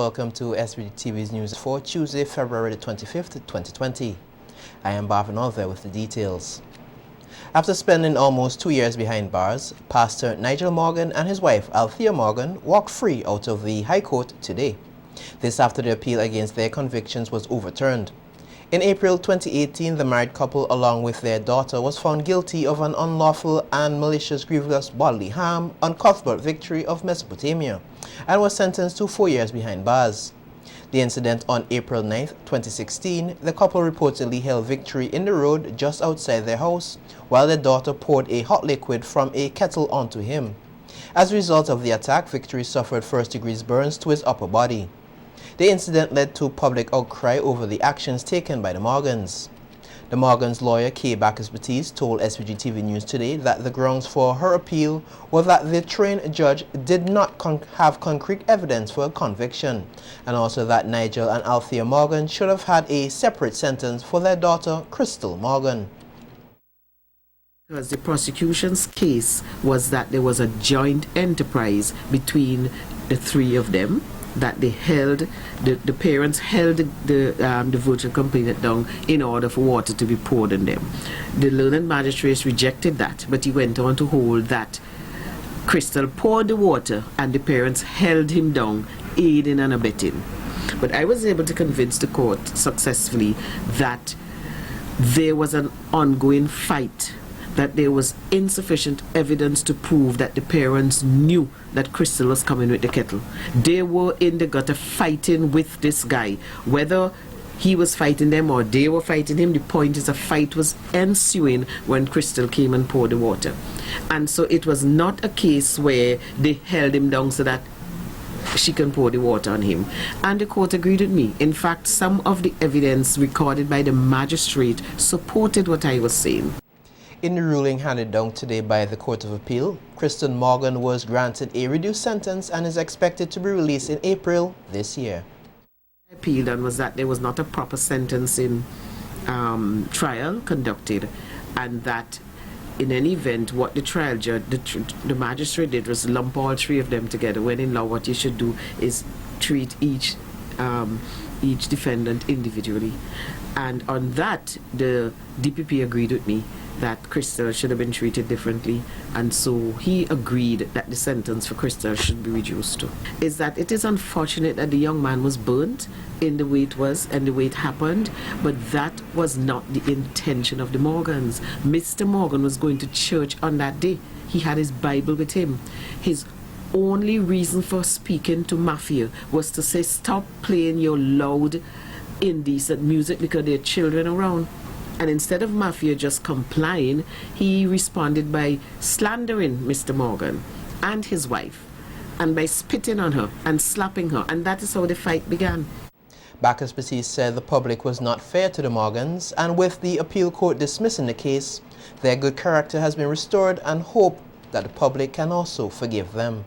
welcome to SVG-TV's news for Tuesday, February 25th, 2020. I am Althea with the details. After spending almost 2 years behind bars, Pastor Nigel Morgan and his wife Althea Morgan walked free out of the High Court today. This after the appeal against their convictions was overturned. In April 2018, the married couple, along with their daughter, was found guilty of an unlawful and malicious grievous bodily harm on Cuthbert Victory of Mesopotamia and was sentenced to 4 years behind bars. The incident on April 9, 2016, the couple reportedly held Victory in the road just outside their house while their daughter poured a hot liquid from a kettle onto him. As a result of the attack, Victory suffered first-degree burns to his upper body. The incident led to public outcry over the actions taken by the Morgans. The Morgans' lawyer K Baucus told SVG-TV News today that the grounds for her appeal were that the trained judge did not have concrete evidence for a conviction, and also that Nigel and Althea Morgan should have had a separate sentence for their daughter Crystal Morgan. Because the prosecution's case was that there was a joint enterprise between the three of them, that they held, the parents held the virtual complainant down in order for water to be poured on them. The learned magistrate rejected that, but he went on to hold that Crystal poured the water and the parents held him down, aiding and abetting. But I was able to convince the court successfully that there was an ongoing fight, that there was insufficient evidence to prove that the parents knew that Crystal was coming with the kettle. They were in the gutter fighting with this guy. Whether he was fighting them or they were fighting him, the point is a fight was ensuing when Crystal came and poured the water. And so it was not a case where they held him down so that she can pour the water on him. And the court agreed with me. In fact, some of the evidence recorded by the magistrate supported what I was saying. In the ruling handed down today by the Court of Appeal, Crystal Morgan was granted a reduced sentence and is expected to be released in April this year. The appeal done was that there was not a proper sentencing trial conducted, and that in any event what the trial judge, the magistrate did was lump all three of them together, when in law what you should do is treat each defendant individually. And on that, the DPP agreed with me that Crystal should have been treated differently, and so he agreed that the sentence for Crystal should be reduced to. Is that it is unfortunate that the young man was burnt in the way it was and the way it happened, but that was not the intention of the Morgans. Mr. Morgan was going to church on that day. He had his Bible with him. His only reason for speaking to Mafia was to say, stop playing your loud, indecent music because there are children around. And instead of Mafia just complying, he responded by slandering Mr. Morgan and his wife, and by spitting on her and slapping her, and that is how the fight began. Baucus said the public was not fair to the Morgans, and with the appeal court dismissing the case, their good character has been restored, and hope that the public can also forgive them.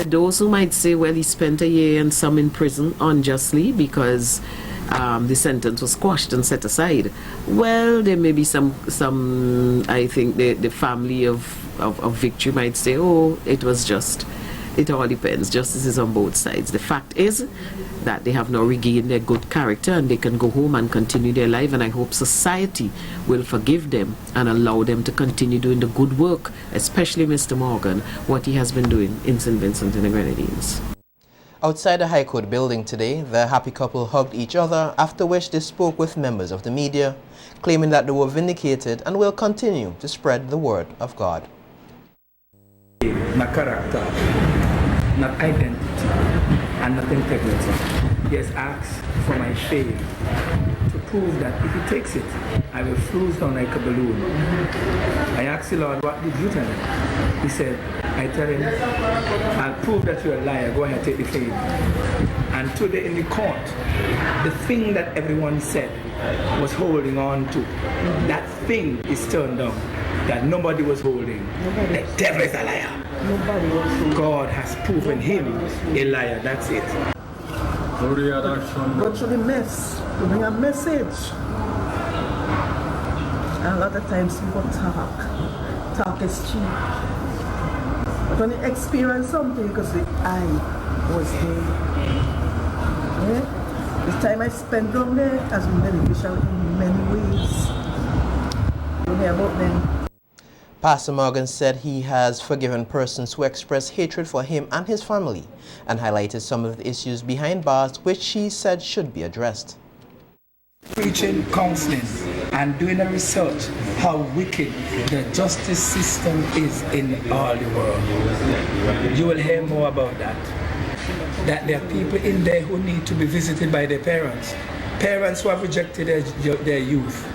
Those who might say, well, he spent a year and some in prison unjustly because the sentence was quashed and set aside. Well, there may be some I think the family of Victory might say, oh, it was just. It all depends. Justice is on both sides. The fact is that they have now regained their good character and they can go home and continue their life, and I hope society will forgive them and allow them to continue doing the good work, especially Mr. Morgan, what he has been doing in St. Vincent and the Grenadines. Outside the High Court building today, the happy couple hugged each other, after which they spoke with members of the media, claiming that they were vindicated and will continue to spread the word of God. Not character, not identity, and not integrity. He has asked for my faith to prove that if he takes it, I will float down like a balloon. I asked the Lord, what did you tell him? He said, I tell him, I'll prove that you're a liar, go ahead, take the faith. And today in the court, the thing that everyone said was holding on to, that thing is turned down, that nobody was holding. The devil is a liar. God has proven him a liar, that's it. Go through the mess, to bring a message. And a lot of times people talk is cheap. But when you experience something, because I was there. Yeah? The time I spent down there has been beneficial in many ways. Don't hear about them. Pastor Morgan said he has forgiven persons who expressed hatred for him and his family and highlighted some of the issues behind bars which he said should be addressed. Preaching, counseling, and doing a research how wicked the justice system is in all the world. You will hear more about that. That there are people in there who need to be visited by their parents. Parents who have rejected their youth.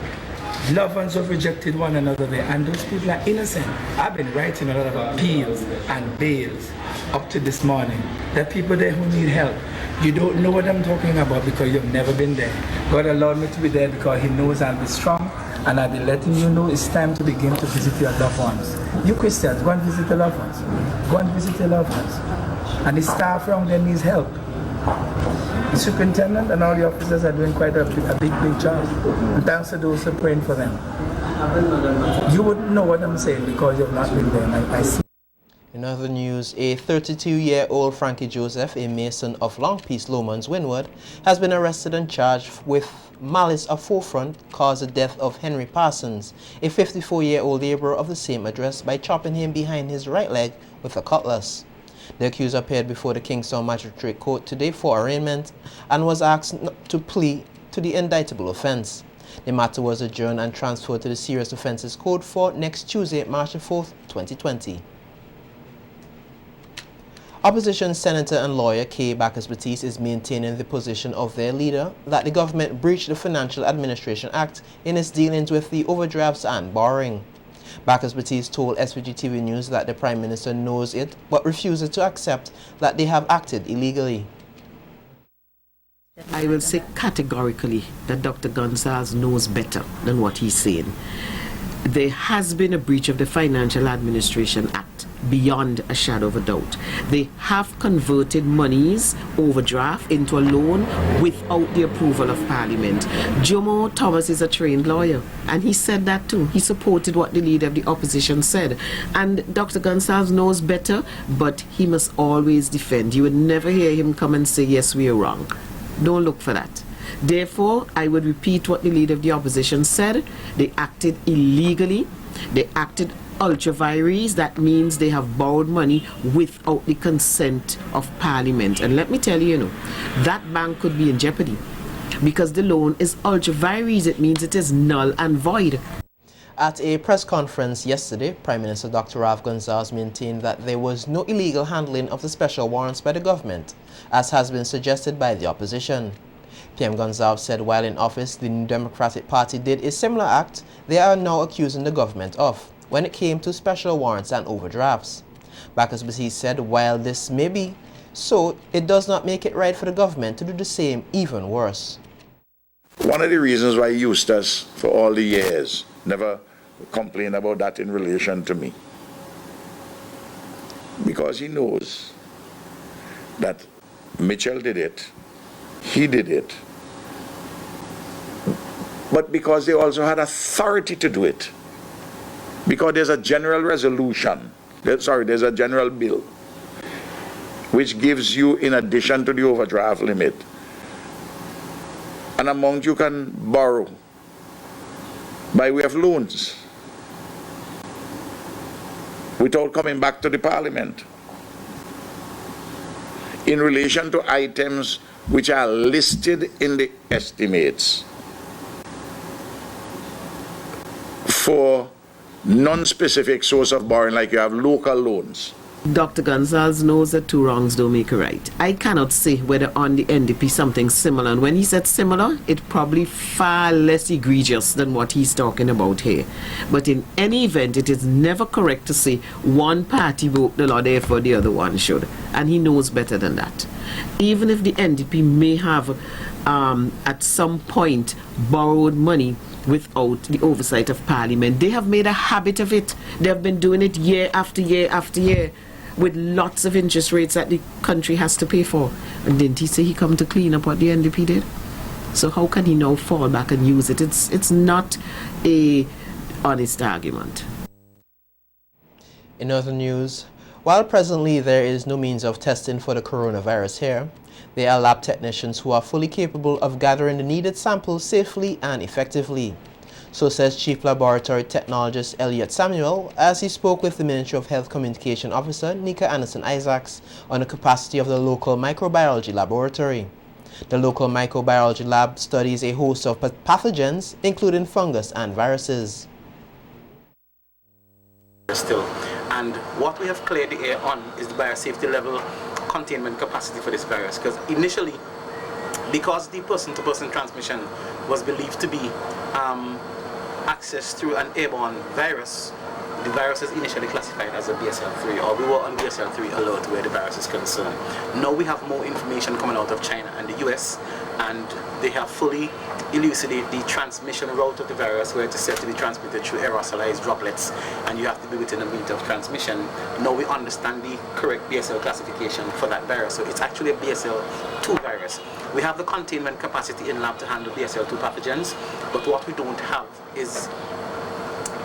Loved ones who have rejected one another there. And those people are innocent. I've been writing a lot of appeals and bails up to this morning. There are people there who need help. You don't know what I'm talking about because you've never been there. God allowed me to be there because He knows I'll be strong, and I'll be letting you know it's time to begin to visit your loved ones. You Christians, go and visit your loved ones. Go and visit your loved ones. And the staff around there needs help. The superintendent and all the officers are doing quite a big job. And thanks to those who are praying for them. You wouldn't know what I'm saying because you've not been there. I see. In other news, a 32-year-old Frankie Joseph, a mason of Long Peace, Lomans, Windward, has been arrested and charged with malice aforethought caused the death of Henry Parsons, a 54-year-old laborer of the same address, by chopping him behind his right leg with a cutlass. The accused appeared before the Kingston Magistrate Court today for arraignment and was asked to plead to the indictable offence. The matter was adjourned and transferred to the Serious Offences Code for next Tuesday, March 4, 2020. Opposition Senator and lawyer K Baucus is maintaining the position of their leader that the government breached the Financial Administration Act in its dealings with the overdrafts and borrowing. Baucus told SVG-TV News that the Prime Minister knows it but refuses to accept that they have acted illegally. I will say categorically that Dr. Gonzalez knows better than what he's saying. There has been a breach of the Financial Administration Act beyond a shadow of a doubt. They have converted monies, overdraft, into a loan without the approval of Parliament. Jomo Thomas is a trained lawyer, and he said that too. He supported what the leader of the opposition said. And Dr. Gonzalez knows better, but he must always defend. You would never hear him come and say, yes, we are wrong. Don't look for that. Therefore, I would repeat what the leader of the opposition said. They acted illegally. They acted ultra vires. That means they have borrowed money without the consent of Parliament. And let me tell you, that bank could be in jeopardy because the loan is ultra vires. It means it is null and void. At a press conference yesterday, Prime Minister Dr. Rav Gonzalez maintained that there was no illegal handling of the special warrants by the government, as has been suggested by the opposition. PM Gonzalez said while in office, the New Democratic Party did a similar act they are now accusing the government of when it came to special warrants and overdrafts. Baucus said while this may be so, it does not make it right for the government to do the same, even worse. One of the reasons why Eustace, for all the years, never complained about that in relation to me, because he knows that Mitchell did it, he did it, but because they also had authority to do it. Because there's a general resolution, there's a general bill, which gives you, in addition to the overdraft limit, an amount you can borrow by way of loans without coming back to the Parliament in relation to items which are listed in the estimates for non-specific source of borrowing, like you have local loans. Dr. Gonzalez knows that two wrongs don't make a right. I cannot say whether on the NDP something similar, and when he said similar, it's probably far less egregious than what he's talking about here. But in any event, it is never correct to say one party broke the law, therefore the other one should. And he knows better than that. Even if the NDP may have at some point borrowed money without the oversight of Parliament, they have made a habit of it. They have been doing it year after year after year, with lots of interest rates that the country has to pay for. And didn't he say he come to clean up what the NDP did? So how can he now fall back and use it? It's not a honest argument. In other news, while presently there is no means of testing for the coronavirus here, They are lab technicians who are fully capable of gathering the needed samples safely and effectively. So says Chief Laboratory Technologist Elliot Samuel as he spoke with the Ministry of Health Communication Officer Nika Anderson-Isaacs on the capacity of the local microbiology laboratory. The local microbiology lab studies a host of pathogens, including fungus and viruses. Still, and what we have cleared the air on is the biosafety level containment capacity for this virus, because initially, because the person-to-person transmission was believed to be accessed through an airborne virus, the virus is initially classified as a BSL-3, or we were on BSL-3 alert where the virus is concerned. Now we have more information coming out of China and the US, and they have fully elucidated the transmission route of the virus, where it is said to be transmitted through aerosolized droplets, and you have to be within a meter of transmission. Now we understand the correct BSL classification for that virus, so it's actually a BSL-2 virus. We have the containment capacity in lab to handle BSL-2 pathogens, but what we don't have is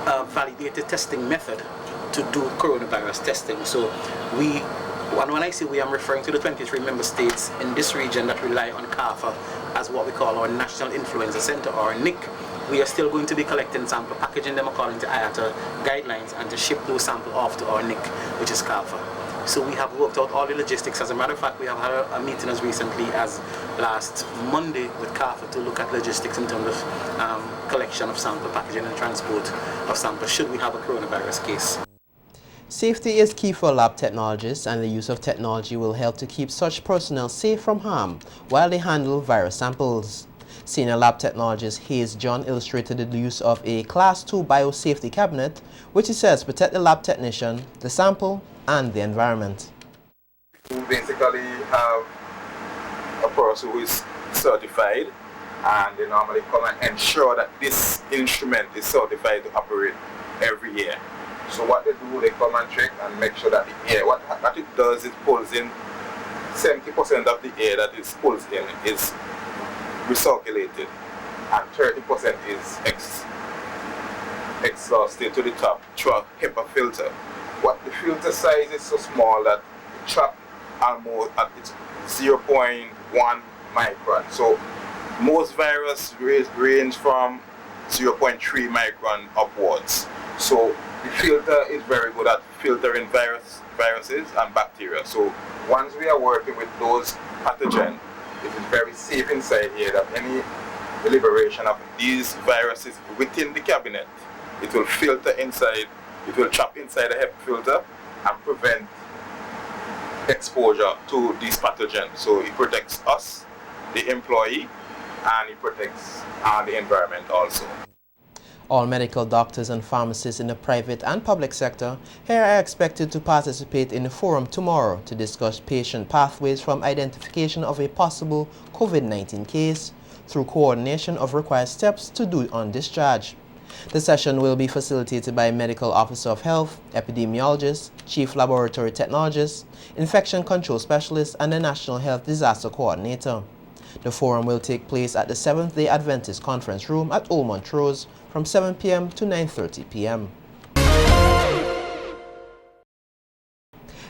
a validated testing method to do coronavirus testing. So when I say we, I'm referring to the 23 member states in this region that rely on CARFA as what we call our National Influenza Center, or NIC. We are still going to be collecting sample, packaging them according to IATA guidelines, and to ship those samples off to our NIC, which is CARFA. So we have worked out all the logistics. As a matter of fact, we have had a meeting as recently as last Monday with CARFA to look at logistics in terms of collection of sample, packaging and transport of samples should we have a coronavirus case. Safety is key for lab technologists, and the use of technology will help to keep such personnel safe from harm while they handle virus samples. Senior lab technologist Hayes John illustrated the use of a Class 2 biosafety cabinet, which he says protect the lab technician, the sample, and the environment. We basically have a person who is certified, and they normally come and ensure that this instrument is certified to operate every year. So what they do, they come and check and make sure that the air, what it does is pulls in 70% of the air that it pulls in is recirculated, and 30% is exhausted to the top through a HEPA filter. What the filter size is so small that it traps almost at its 0.1 micron. So most viruses range from 0.3 micron upwards. So the filter is very good at filtering viruses and bacteria. So once we are working with those pathogens, it is very safe inside here that any deliberation of these viruses within the cabinet, it will filter inside, it will trap inside the HEPA filter and prevent exposure to these pathogens. So it protects us, the employee, and it protects the environment also. All medical doctors and pharmacists in the private and public sector here are expected to participate in the forum tomorrow to discuss patient pathways from identification of a possible COVID-19 case through coordination of required steps to do on discharge. The session will be facilitated by Medical Officer of Health, Epidemiologist, Chief Laboratory Technologist, Infection Control Specialist, and the National Health Disaster Coordinator. The forum will take place at the Seventh-day Adventist Conference Room at Old Montrose from 7 p.m. to 9:30 p.m.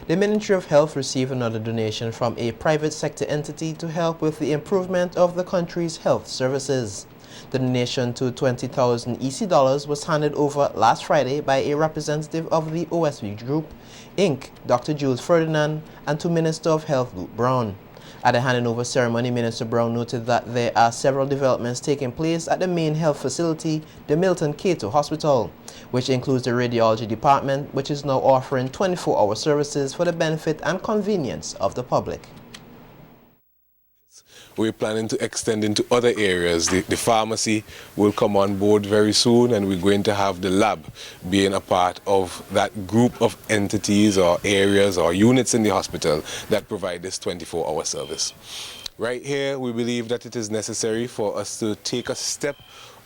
The Ministry of Health received another donation from a private sector entity to help with the improvement of the country's health services. The donation to 20,000 EC dollars was handed over last Friday by a representative of the OSV Group, Inc., Dr. Jules Ferdinand, and to Minister of Health Luke Brown. At the handing over ceremony, Minister Brown noted that there are several developments taking place at the main health facility, the Milton Cato Hospital, which includes the radiology department, which is now offering 24-hour services for the benefit and convenience of the public. We're planning to extend into other areas. The pharmacy will come on board very soon, and we're going to have the lab being a part of that group of entities or areas or units in the hospital that provide this 24-hour service. Right here, we believe that it is necessary for us to take a step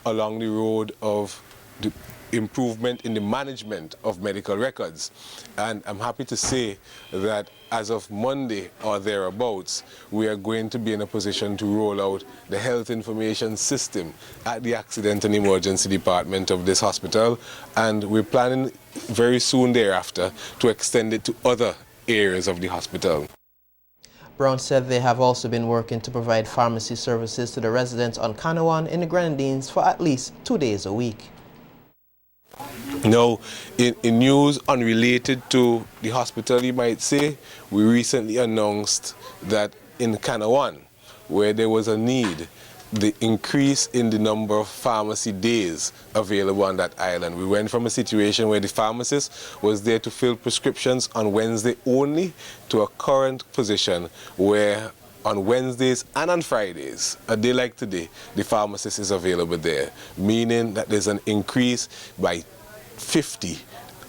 along the road of the improvement in the management of medical records. And I'm happy to say that as of Monday or thereabouts, we are going to be in a position to roll out the health information system at the accident and emergency department of this hospital, and we're planning very soon thereafter to extend it to other areas of the hospital. Brown said they have also been working to provide pharmacy services to the residents on Kanawan in the Grenadines for at least 2 days a week. Now, in news unrelated to the hospital, you might say, we recently announced that in Kanawan, where there was a need, the increase in the number of pharmacy days available on that island. We went from a situation where the pharmacist was there to fill prescriptions on Wednesday only to a current position where on Wednesdays and on Fridays, a day like today, the pharmacist is available there, meaning that there's an increase by 50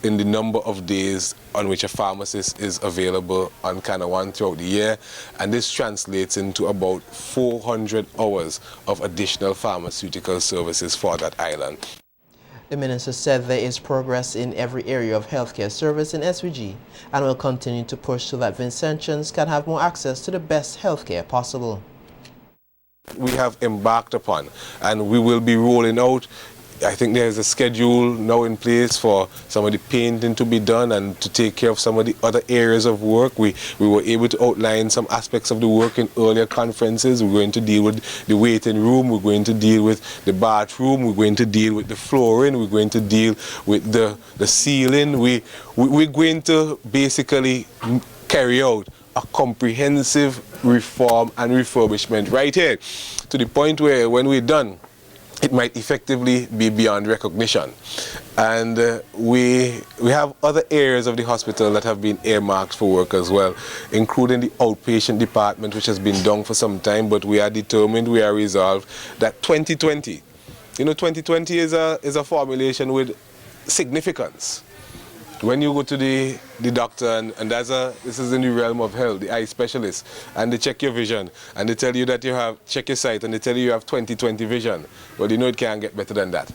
in the number of days on which a pharmacist is available on Kanawan throughout the year, and this translates into about 400 hours of additional pharmaceutical services for that island. The minister said there is progress in every area of healthcare service in SVG and will continue to push so that Vincentians can have more access to the best healthcare possible. We have embarked upon, and we will be rolling out. I think there's a schedule now in place for some of the painting to be done and to take care of some of the other areas of work. We were able to outline some aspects of the work in earlier conferences. We're going to deal with the waiting room, we're going to deal with the bathroom, we're going to deal with the flooring, we're going to deal with the ceiling. We're going to basically carry out a comprehensive reform and refurbishment right here to the point where when we're done, it might effectively be beyond recognition. And we have other areas of the hospital that have been earmarked for work as well, including the outpatient department, which has been done for some time, but we are determined, we are resolved that 2020, 2020 is a formulation with significance. When you go to the doctor, and this is in the realm of health, the eye specialist, and they check your vision, and they tell you that check your sight, and they tell you have 20/20 vision. Well, it can't get better than that.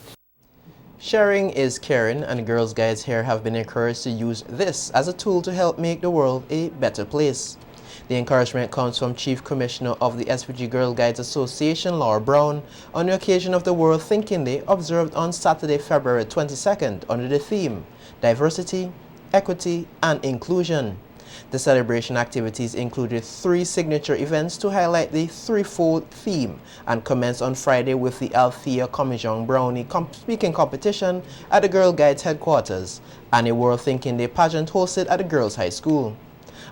Sharing is caring, and Girls Guides here have been encouraged to use this as a tool to help make the world a better place. The encouragement comes from Chief Commissioner of the SVG Girl Guides Association, Laura Brown, on the occasion of the World Thinking Day observed on Saturday, February 22nd under the theme, Diversity, Equity, and Inclusion. The celebration activities included 3 signature events to highlight the threefold theme and commenced on Friday with the Althea Commission Brownie speaking competition at the Girl Guides headquarters and a World Thinking Day pageant hosted at the Girls High School.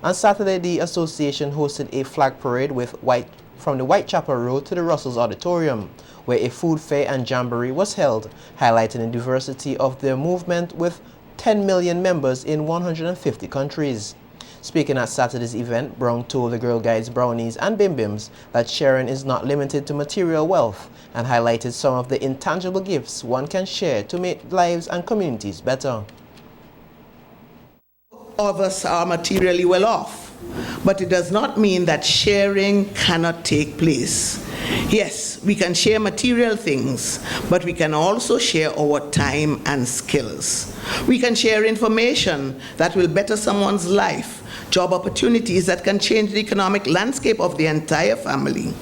On Saturday, the association hosted a flag parade from the Whitechapel Road to the Russell's Auditorium, where a food fair and jamboree was held, highlighting the diversity of their movement with 10 million members in 150 countries. Speaking at Saturday's event, Brown told the Girl Guides Brownies and Bim Bims that sharing is not limited to material wealth and highlighted some of the intangible gifts one can share to make lives and communities better. All of us are materially well off, but it does not mean that sharing cannot take place. Yes, we can share material things, but we can also share our time and skills. We can share information that will better someone's life, job opportunities that can change the economic landscape of the entire family.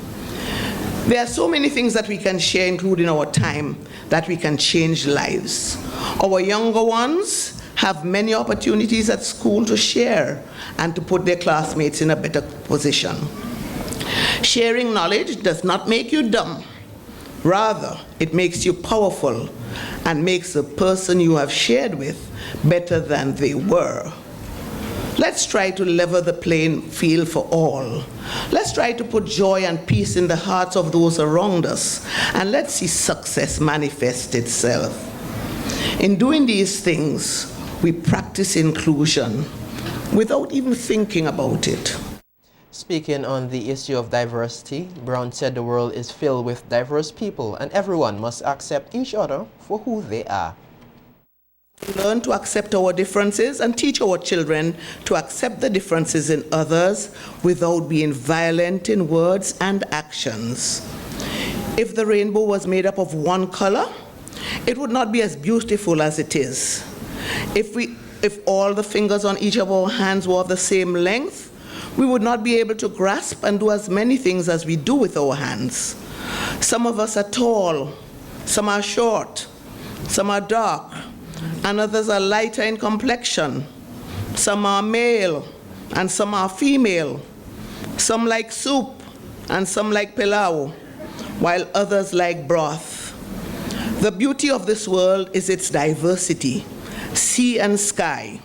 There are so many things that we can share, including our time, that we can change lives. Our younger ones have many opportunities at school to share and to put their classmates in a better position. Sharing knowledge does not make you dumb. Rather, it makes you powerful and makes the person you have shared with better than they were. Let's try to level the playing field for all. Let's try to put joy and peace in the hearts of those around us, and let's see success manifest itself. In doing these things, we practice inclusion without even thinking about it. Speaking on the issue of diversity, Brown said the world is filled with diverse people and everyone must accept each other for who they are. Learn to accept our differences and teach our children to accept the differences in others without being violent in words and actions. If the rainbow was made up of one color, it would not be as beautiful as it is. If all the fingers on each of our hands were of the same length, we would not be able to grasp and do as many things as we do with our hands. Some of us are tall, some are short, some are dark, and others are lighter in complexion. Some are male and some are female. Some like soup and some like pilau, while others like broth. The beauty of this world is its diversity: sea and sky,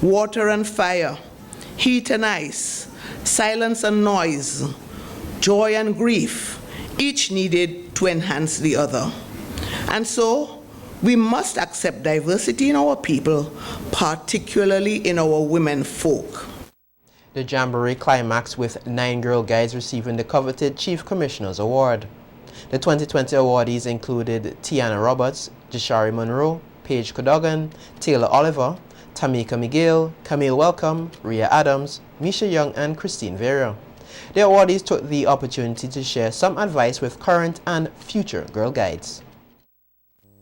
water and fire, heat and ice, silence and noise, joy and grief, each needed to enhance the other. And so, we must accept diversity in our people, particularly in our women folk. The Jamboree climaxed with 9 girl guides receiving the coveted Chief Commissioner's Award. The 2020 awardees included Tiana Roberts, Jashari Monroe, Paige Cadogan, Taylor Oliver, Tamika Miguel, Camille Welcome, Rhea Adams, Misha Young, and Christine Vera. The awardees took the opportunity to share some advice with current and future girl guides.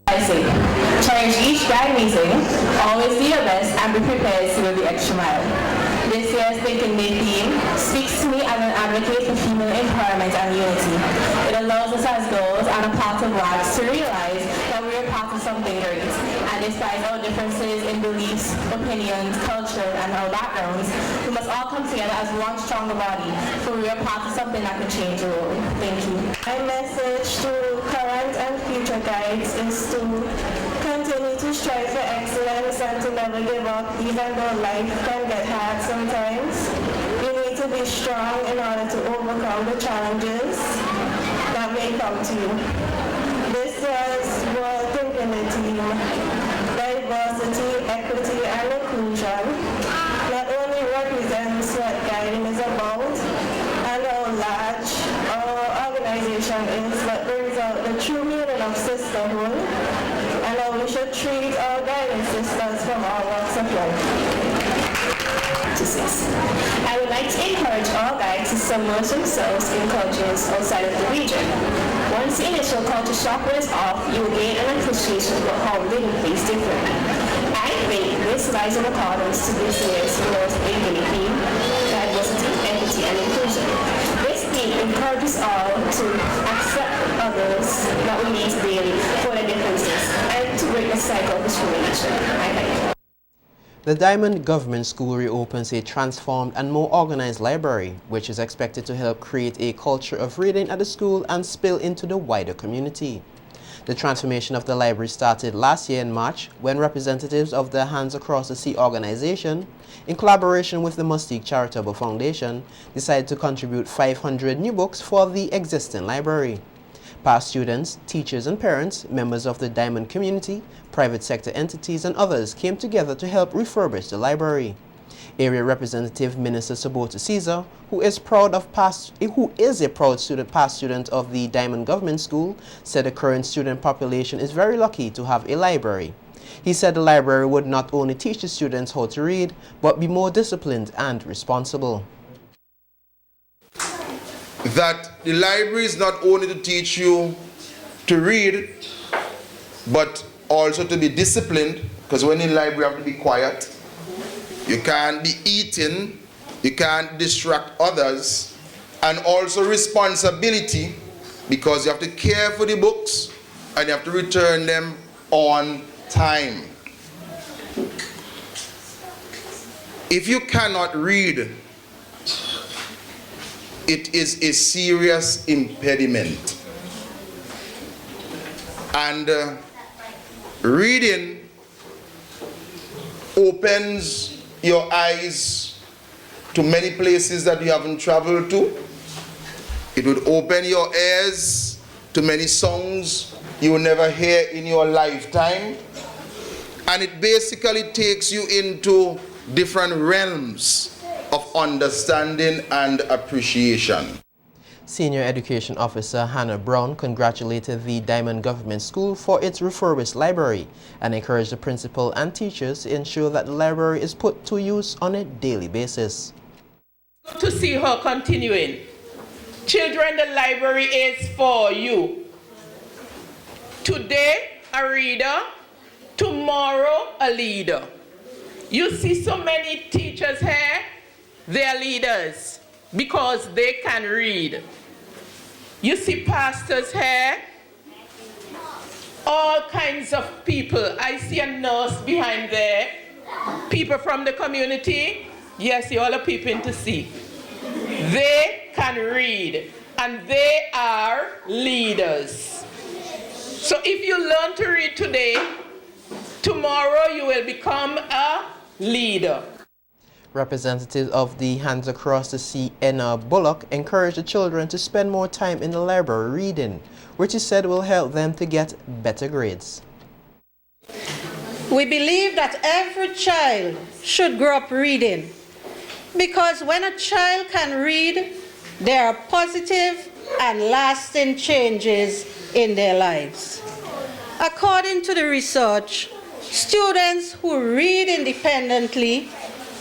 Cherish each guide meeting, always do your best, and be prepared to go the extra mile. This year's Thinking Day theme speaks to me as an advocate for female empowerment and unity. It allows us as girls and a part of WAGs to realize that we are part of something great. And despite our differences in beliefs, opinions, culture, and our backgrounds, we must all come together as one stronger body, for we are part of something that can change the world. Thank you. My message to current and future guides is to continue to strive for excellence and to never give up, even though life can get hard sometimes. You need to be strong in order to overcome the challenges that may come to you. This was World Thinking Day theme: diversity, equity, and inclusion. Not only represents what guiding is about and how large our organization is, but brings out the true meaning of sisterhood and how we should treat our guiding sisters from all walks of life. I would like to encourage all guides to submerge themselves in cultures outside of the region. Once the initial culture shock wears off, you will gain an appreciation for how living place differently. I think this lies in accordance to this year's World Thinking theme: diversity, equity, and inclusion. This theme encourages all to accept others that we meet daily for their differences and to break the cycle of discrimination. I think. The Diamond Government School reopens a transformed and more organized library, which is expected to help create a culture of reading at the school and spill into the wider community. The transformation of the library started last year in March, when representatives of the Hands Across the Sea organization, in collaboration with the Mustique Charitable Foundation, decided to contribute 500 new books for the existing library. Past students, teachers and parents, members of the Diamond community, private sector entities and others came together to help refurbish the library. Area Representative Minister Sabota Caesar, who is a proud past student of the Diamond Government School, said the current student population is very lucky to have a library. He said the library would not only teach the students how to read, but be more disciplined and responsible. That the library is not only to teach you to read, but also to be disciplined, because when in the library you have to be quiet. You can't be eating, you can't distract others, and also responsibility, because you have to care for the books and you have to return them on time. If you cannot read, it is a serious impediment. And reading opens your eyes to many places that you haven't traveled to. It would open your ears to many songs you will never hear in your lifetime. And it basically takes you into different realms of understanding and appreciation. Senior Education Officer Hannah Brown congratulated the Diamond Government School for its refurbished library and encouraged the principal and teachers to ensure that the library is put to use on a daily basis. To see her continuing. Children, the library is for you. Today, a reader, tomorrow, a leader. You see so many teachers here, they are leaders because they can read. You see pastors here, all kinds of people. I see a nurse behind there, people from the community. Yes, you all are peeping to see. They can read, and they are leaders. So if you learn to read today, tomorrow you will become a leader. Representatives of the Hands Across the Sea Enna Bullock encouraged the children to spend more time in the library reading, which he said will help them to get better grades. We believe that every child should grow up reading, because when a child can read, there are positive and lasting changes in their lives. According to the research, students who read independently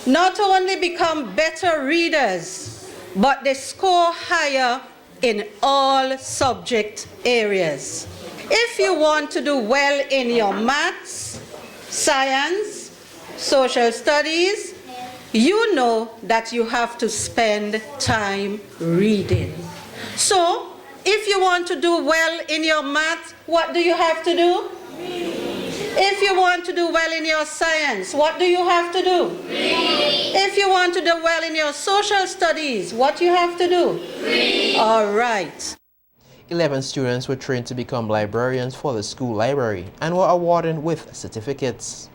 not only become better readers, but they score higher in all subject areas. If you want to do well in your maths, science, social studies, you know that you have to spend time reading. So, if you want to do well in your maths, what do you have to do? If you want to do well in your science, what do you have to do? Read. If you want to do well in your social studies, what do you have to do? Read. All right. 11 students were trained to become librarians for the school library and were awarded with certificates.